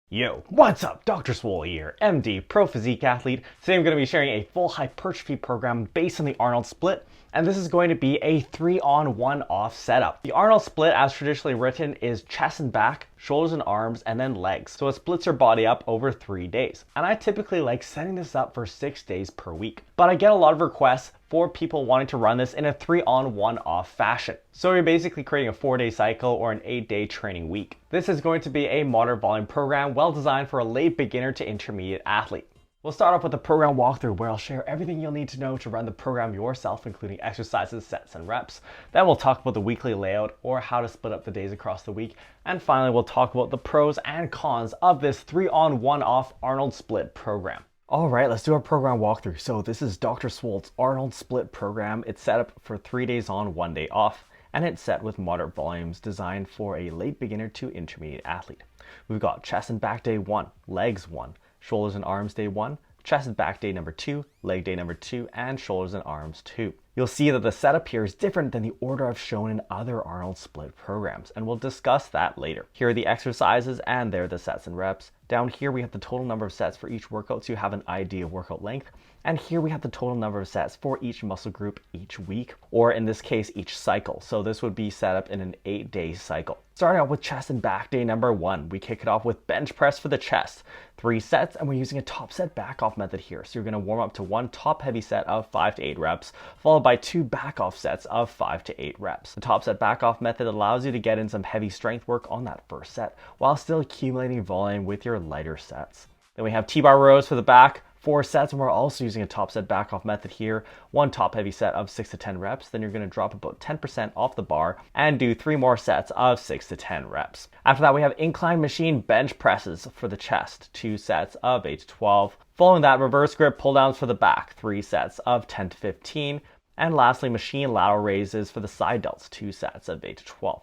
Yo, what's up? Dr. Swole here, MD, pro physique athlete. Today I'm going to be sharing a full hypertrophy program based on the Arnold split, and this is going to be a 3-on-1 off setup. The Arnold split, as traditionally written, is chest and back, shoulders and arms, and then legs. So it splits your body up over 3 days. And I typically like setting this up for 6 days per week. But I get a lot of requests for people wanting to run this in a 3-on-1 off fashion. So you're basically creating a 4-day cycle or an 8-day training week. This is going to be a moderate volume program well designed for a late beginner to intermediate athlete. We'll start off with a program walkthrough where I'll share everything you'll need to know to run the program yourself, including exercises, sets, and reps. Then we'll talk about the weekly layout or how to split up the days across the week. And finally, we'll talk about the pros and cons of this 3-on-1 off Arnold split program. All right, let's do our program walkthrough. So this is Dr. Swole's Arnold split program. It's set up for 3 days on, 1 day off, and it's set with moderate volumes designed for a late beginner to intermediate athlete. We've got chest and back day 1, legs 1, shoulders and arms day 1, chest and back day number 2, leg day number 2, and shoulders and arms 2. You'll see that the setup here is different than the order I've shown in other Arnold split programs, and we'll discuss that later. Here are the exercises, and there are the sets and reps. Down here we have the total number of sets for each workout, so you have an idea of workout length. And here we have the total number of sets for each muscle group each week, or in this case, each cycle. So this would be set up in an 8-day cycle. Starting out with chest and back day number 1, we kick it off with bench press for the chest. 3 sets, and we're using a top set back off method here. So you're gonna warm up to 1 top heavy set of 5 to 8 reps, followed by 2 back off sets of 5 to 8 reps. The top set back off method allows you to get in some heavy strength work on that first set, while still accumulating volume with your lighter sets. Then we have T-bar rows for the back, 4 sets, and we're also using a top set back off method here. 1 top heavy set of 6 to 10 reps, then you're going to drop about 10% off the bar and do 3 more sets of 6 to 10 reps. After that, we have incline machine bench presses for the chest, 2 sets of 8 to 12. Following that, reverse grip pull downs for the back, 3 sets of 10 to 15. And lastly, machine lateral raises for the side delts, 2 sets of 8 to 12.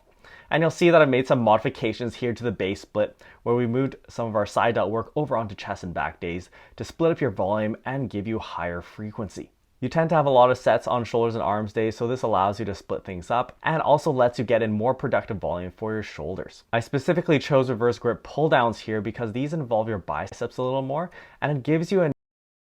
And you'll see that I've made some modifications here to the base split where we moved some of our side delt work over onto chest and back days to split up your volume and give you higher frequency. You tend to have a lot of sets on shoulders and arms days, so this allows you to split things up and also lets you get in more productive volume for your shoulders. I specifically chose reverse grip pull downs here because these involve your biceps a little more, and it gives you a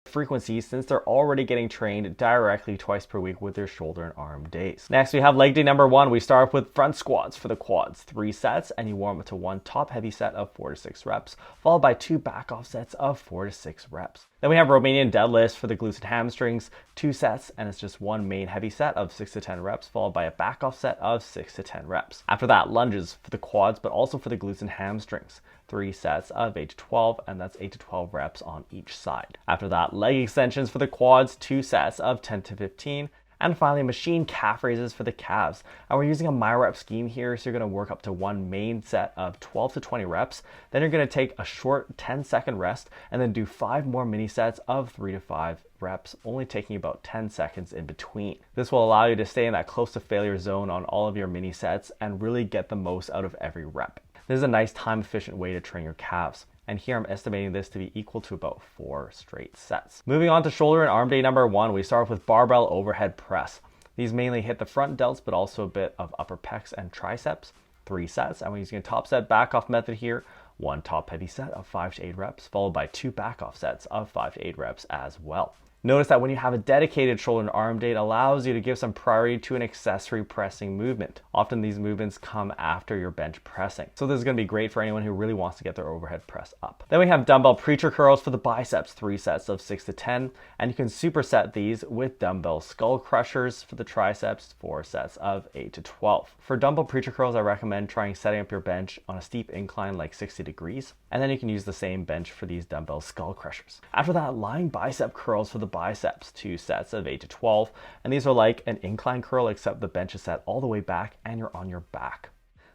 frequency since they're already getting trained directly twice per week with their shoulder and arm days. Next, we have leg day number 1. We start with front squats for the quads, 3 sets, and you warm up to 1 top heavy set of 4 to 6 reps, followed by 2 back off sets of 4 to 6 reps. Then we have Romanian deadlifts for the glutes and hamstrings, 2 sets, and it's just 1 main heavy set of 6 to 10 reps, followed by a back off set of 6 to 10 reps. After that, lunges for the quads, but also for the glutes and hamstrings, 3 sets of 8 to 12, and that's 8 to 12 reps on each side. After that, leg extensions for the quads, 2 sets of 10 to 15. And finally, machine calf raises for the calves. And we're using a MyRep scheme here, so you're going to work up to 1 main set of 12 to 20 reps. Then you're going to take a short 10-second rest and then do 5 more mini sets of 3 to 5 reps, only taking about 10 seconds in between. This will allow you to stay in that close to failure zone on all of your mini sets and really get the most out of every rep. This is a nice time-efficient way to train your calves. And here I'm estimating this to be equal to about 4 straight sets. Moving on to shoulder and arm day number 1, we start with barbell overhead press. These mainly hit the front delts, but also a bit of upper pecs and triceps. 3 sets, and we're using a top set back off method here. 1 top heavy set of 5 to 8 reps, followed by 2 back off sets of 5 to 8 reps as well. Notice that when you have a dedicated shoulder and arm day, it allows you to give some priority to an accessory pressing movement. Often these movements come after your bench pressing. So this is going to be great for anyone who really wants to get their overhead press up. Then we have dumbbell preacher curls for the biceps, 3 sets of 6 to 10. And you can superset these with dumbbell skull crushers for the triceps, 4 sets of 8 to 12. For dumbbell preacher curls, I recommend trying setting up your bench on a steep incline like 60 degrees. And then you can use the same bench for these dumbbell skull crushers. After that, lying bicep curls for the biceps, 2 sets of 8 to 12, and these are like an incline curl except the bench is set all the way back and you're on your back.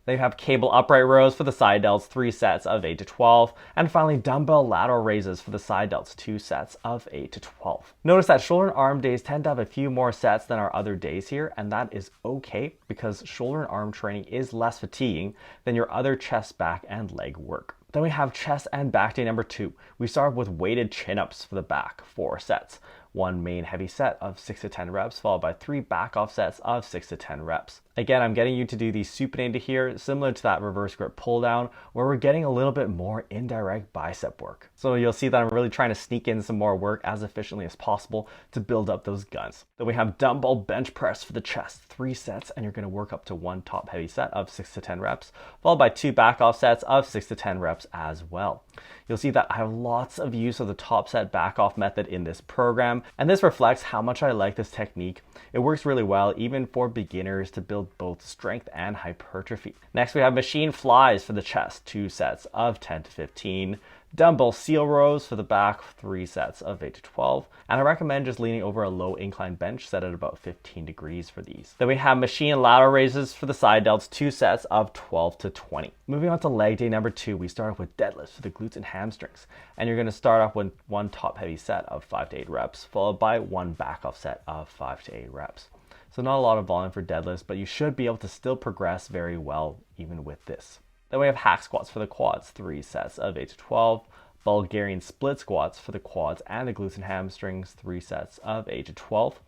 They have cable upright rows for the side delts, 3 sets of 8 to 12, and finally dumbbell lateral raises for the side delts, 2 sets of 8 to 12. Notice that shoulder and arm days tend to have a few more sets than our other days here, and that is okay because shoulder and arm training is less fatiguing than your other chest, back, and leg work. Then we have chest and back day number 2. We start with weighted chin-ups for the back, 4 sets. one main heavy set of 6 to 10 reps, followed by 3 back off sets of 6 to 10 reps. Again, I'm getting you to do the supinated here, similar to that reverse grip pull down, where we're getting a little bit more indirect bicep work. So you'll see that I'm really trying to sneak in some more work as efficiently as possible to build up those guns. Then we have dumbbell bench press for the chest, 3 sets, and you're going to work up to 1 top heavy set of 6 to 10 reps, followed by 2 back off sets of 6 to 10 reps as well. You'll see that I have lots of use of the top set back off method in this program, and this reflects how much I like this technique. It works really well even for beginners to build both strength and hypertrophy. Next, we have machine flies for the chest, 2 sets of 10 to 15. Dumbbell seal rows for the back, 3 sets of 8 to 12. And I recommend just leaning over a low incline bench set at about 15 degrees for these. Then we have machine lateral raises for the side delts, 2 sets of 12 to 20. Moving on to leg day number 2, we start off with deadlifts for the glutes and hamstrings. And you're going to start off with 1 top heavy set of 5 to 8 reps, followed by 1 back off set of 5 to 8 reps. So not a lot of volume for deadlifts, but you should be able to still progress very well even with this. Then we have hack squats for the quads, 3 sets of 8 to 12. Bulgarian split squats for the quads and the glutes and hamstrings, 3 sets of 8 to 12.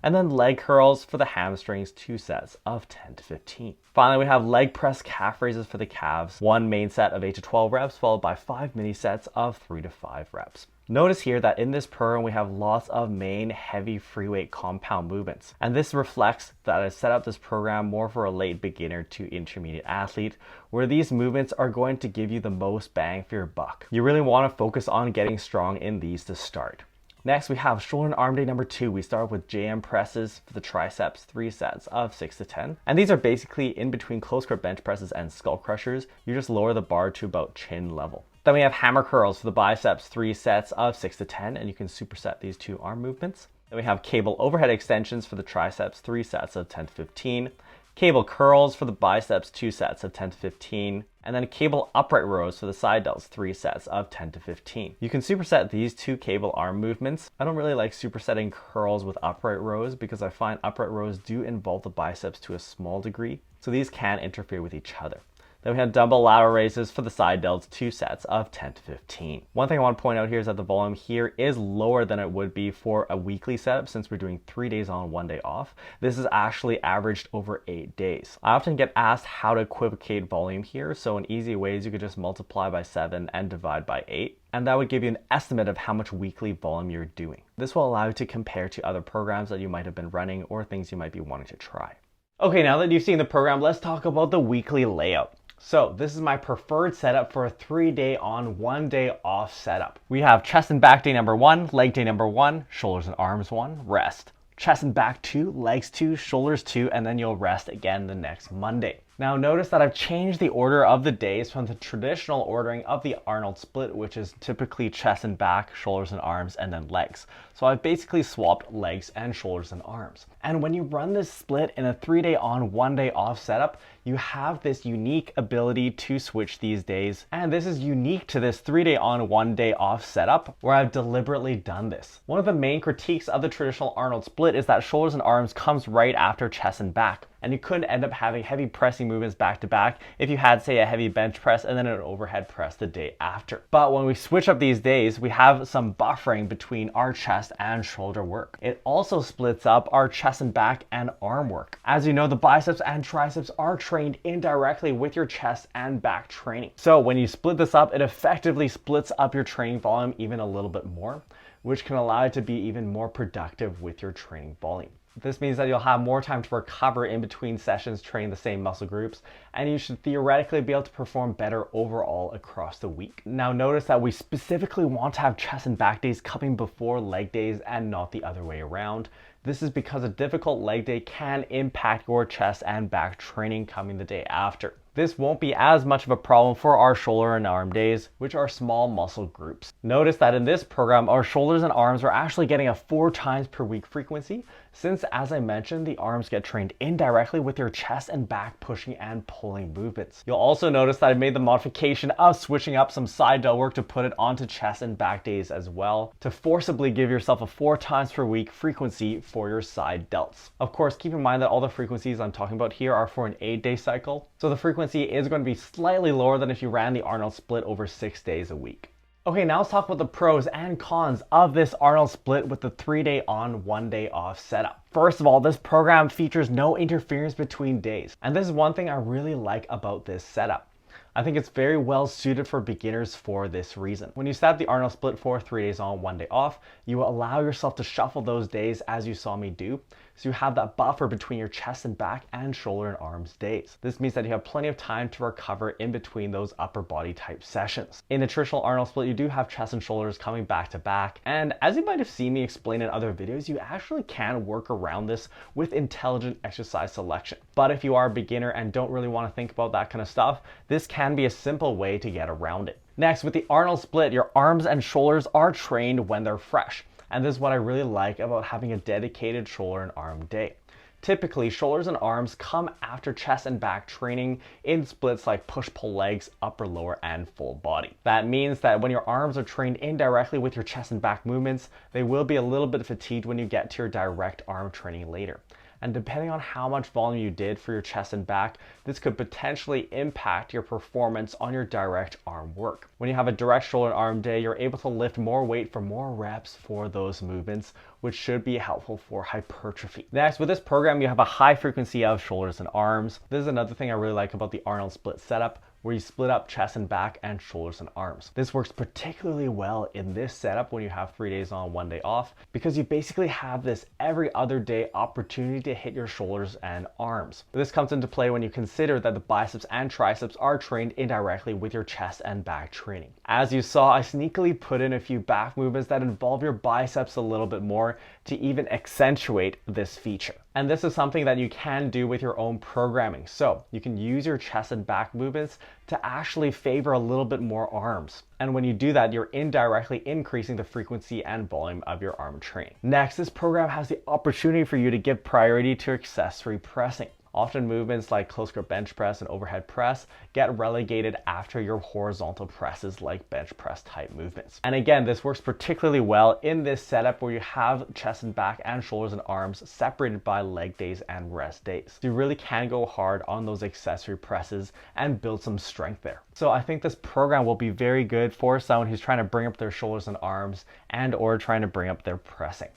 And then leg curls for the hamstrings, 2 sets of 10 to 15. Finally, we have leg press calf raises for the calves, 1 main set of 8 to 12 reps, followed by 5 mini sets of 3 to 5 reps. Notice here that in this program, we have lots of main heavy free weight compound movements. And this reflects that I set up this program more for a late beginner to intermediate athlete, where these movements are going to give you the most bang for your buck. You really want to focus on getting strong in these to start. Next, we have shoulder and arm day number 2. We start with JM presses for the triceps, 3 sets of 6 to 10. And these are basically in between close grip bench presses and skull crushers. You just lower the bar to about chin level. Then we have hammer curls for the biceps, 3 sets of 6 to 10, and you can superset these 2 arm movements. Then we have cable overhead extensions for the triceps, 3 sets of 10 to 15. Cable curls for the biceps, 2 sets of 10 to 15. And then cable upright rows for the side delts, 3 sets of 10 to 15. You can superset these 2 cable arm movements. I don't really like supersetting curls with upright rows because I find upright rows do involve the biceps to a small degree, so these can interfere with each other. Then we have dumbbell lateral raises for the side delts, 2 sets of 10 to 15. One thing I want to point out here is that the volume here is lower than it would be for a weekly setup since we're doing 3 days on, 1 day off. This is actually averaged over 8 days. I often get asked how to equivocate volume here, so an easy way is you could just multiply by 7 and divide by 8. And that would give you an estimate of how much weekly volume you're doing. This will allow you to compare to other programs that you might have been running or things you might be wanting to try. Okay, now that you've seen the program, let's talk about the weekly layout. So this is my preferred setup for a 3-day on, 1 day off setup. We have chest and back day number 1, leg day number 1, shoulders and arms 1, rest. Chest and back 2, legs 2, shoulders 2, and then you'll rest again the next Monday. Now notice that I've changed the order of the days from the traditional ordering of the Arnold split, which is typically chest and back, shoulders and arms, and then legs. So I've basically swapped legs and shoulders and arms. And when you run this split in a 3-day on, 1 day off setup, you have this unique ability to switch these days. And this is unique to this 3-day on, 1 day off setup where I've deliberately done this. One of the main critiques of the traditional Arnold split is that shoulders and arms comes right after chest and back. And you couldn't end up having heavy pressing movements back to back if you had, say, a heavy bench press and then an overhead press the day after. But when we switch up these days, we have some buffering between our chest and shoulder work. It also splits up our chest and back and arm work. As you know, the biceps and triceps are trained indirectly with your chest and back training. So when you split this up, it effectively splits up your training volume even a little bit more, which can allow you to be even more productive with your training volume. This means that you'll have more time to recover in between sessions training the same muscle groups, and you should theoretically be able to perform better overall across the week. Now notice that we specifically want to have chest and back days coming before leg days and not the other way around. This is because a difficult leg day can impact your chest and back training coming the day after. This won't be as much of a problem for our shoulder and arm days, which are small muscle groups. Notice that in this program, our shoulders and arms are actually getting a 4 times per week frequency, since, as I mentioned, the arms get trained indirectly with your chest and back pushing and pulling movements. You'll also notice that I made the modification of switching up some side delt work to put it onto chest and back days as well, to forcibly give yourself a 4 times per week frequency for your side delts. Of course, keep in mind that all the frequencies I'm talking about here are for an 8-day cycle, so the frequency is going to be slightly lower than if you ran the Arnold split over 6 days a week. Okay, now let's talk about the pros and cons of this Arnold split with the 3-day on, 1-day off setup. First of all, this program features no interference between days. And this is one thing I really like about this setup. I think it's very well suited for beginners for this reason. When you set up the Arnold split for 3 days on, 1 day off, you will allow yourself to shuffle those days as you saw me do. So you have that buffer between your chest and back and shoulder and arms days. This means that you have plenty of time to recover in between those upper body type sessions. In the traditional Arnold split, you do have chest and shoulders coming back to back. And as you might have seen me explain in other videos, you actually can work around this with intelligent exercise selection. But if you are a beginner and don't really want to think about that kind of stuff, this can be a simple way to get around it. Next, with the Arnold split, your arms and shoulders are trained when they're fresh. And this is what I really like about having a dedicated shoulder and arm day. Typically, shoulders and arms come after chest and back training in splits like push-pull legs, upper, lower, and full body. That means that when your arms are trained indirectly with your chest and back movements, they will be a little bit fatigued when you get to your direct arm training later. And depending on how much volume you did for your chest and back, this could potentially impact your performance on your direct arm work. When you have a direct shoulder and arm day, you're able to lift more weight for more reps for those movements, which should be helpful for hypertrophy. Next, with this program, you have a high frequency of shoulders and arms. This is another thing I really like about the Arnold split setup, where you split up chest and back and shoulders and arms. This works particularly well in this setup when you have 3 days on, 1 day off, because you basically have this every other day opportunity to hit your shoulders and arms. This comes into play when you consider that the biceps and triceps are trained indirectly with your chest and back training. As you saw, I sneakily put in a few back movements that involve your biceps a little bit more to even accentuate this feature. And this is something that you can do with your own programming. So you can use your chest and back movements to actually favor a little bit more arms. And when you do that, you're indirectly increasing the frequency and volume of your arm training. Next, this program has the opportunity for you to give priority to accessory pressing. Often movements like close grip bench press and overhead press get relegated after your horizontal presses like bench press type movements. And again, this works particularly well in this setup where you have chest and back and shoulders and arms separated by leg days and rest days. So you really can go hard on those accessory presses and build some strength there. So I think this program will be very good for someone who's trying to bring up their shoulders and arms and or trying to bring up their pressing.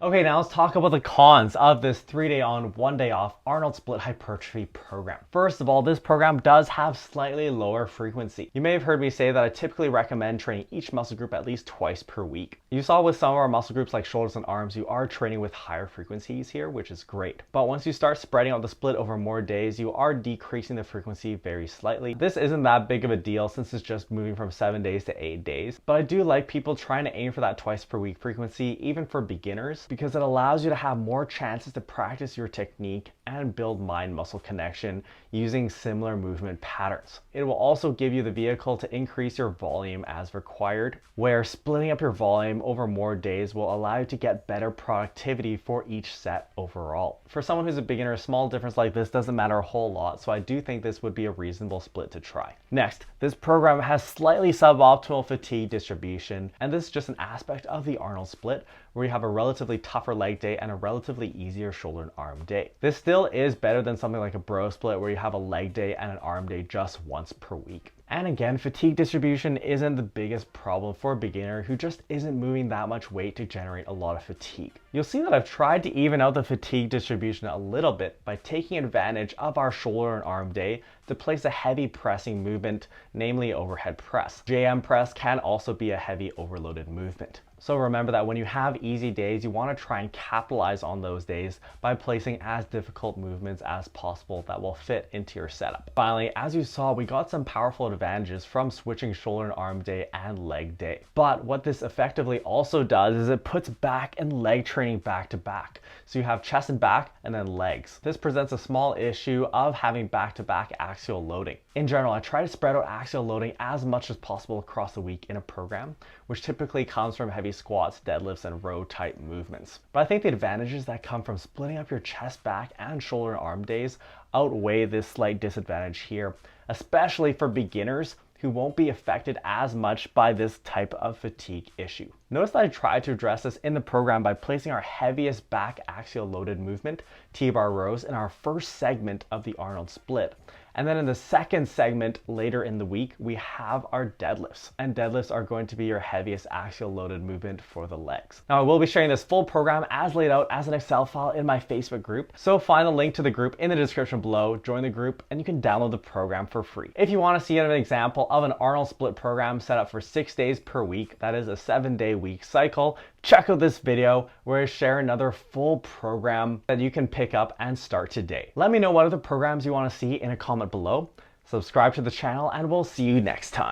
Okay, now let's talk about the cons of this 3-day on, 1 day off Arnold split hypertrophy program. First of all, this program does have slightly lower frequency. You may have heard me say that I typically recommend training each muscle group at least twice per week. You saw with some of our muscle groups like shoulders and arms, you are training with higher frequencies here, which is great. But once you start spreading out the split over more days, you are decreasing the frequency very slightly. This isn't that big of a deal since it's just moving from 7 days to 8 days. But I do like people trying to aim for that twice per week frequency, even for beginners, because it allows you to have more chances to practice your technique and build mind-muscle connection using similar movement patterns. It will also give you the vehicle to increase your volume as required, where splitting up your volume over more days will allow you to get better productivity for each set overall. For someone who's a beginner, a small difference like this doesn't matter a whole lot, so I do think this would be a reasonable split to try. Next, this program has slightly suboptimal fatigue distribution, and this is just an aspect of the Arnold split where you have a relatively tougher leg day and a relatively easier shoulder and arm day. This still is better than something like a bro split where you have a leg day and an arm day just once per week. And again, fatigue distribution isn't the biggest problem for a beginner who just isn't moving that much weight to generate a lot of fatigue. You'll see that I've tried to even out the fatigue distribution a little bit by taking advantage of our shoulder and arm day to place a heavy pressing movement, namely overhead press. JM press can also be a heavy overloaded movement. So remember that when you have easy days, you want to try and capitalize on those days by placing as difficult movements as possible that will fit into your setup. Finally, as you saw, we got some powerful advantages from switching shoulder and arm day and leg day. But what this effectively also does is it puts back and leg training back to back. So you have chest and back and then legs. This presents a small issue of having back-to-back axial loading. In general, I try to spread out axial loading as much as possible across the week in a program, which typically comes from heavy squats, deadlifts, and row type movements. But I think the advantages that come from splitting up your chest, back, and shoulder and arm days outweigh this slight disadvantage here, especially for beginners who won't be affected as much by this type of fatigue issue. Notice that I tried to address this in the program by placing our heaviest back axial loaded movement, T-bar rows, in our first segment of the Arnold split, And then in the second segment later in the week, we have our deadlifts. And deadlifts are going to be your heaviest axial loaded movement for the legs. Now I will be sharing this full program as laid out as an Excel file in my Facebook group. So find the link to the group in the description below, join the group, and you can download the program for free. If you want to see an example of an Arnold split program set up for 6 days per week, that is a 7-day week cycle, check out this video where I share another full program that you can pick up and start today. Let me know what other programs you want to see in a comment below. Subscribe to the channel and we'll see you next time.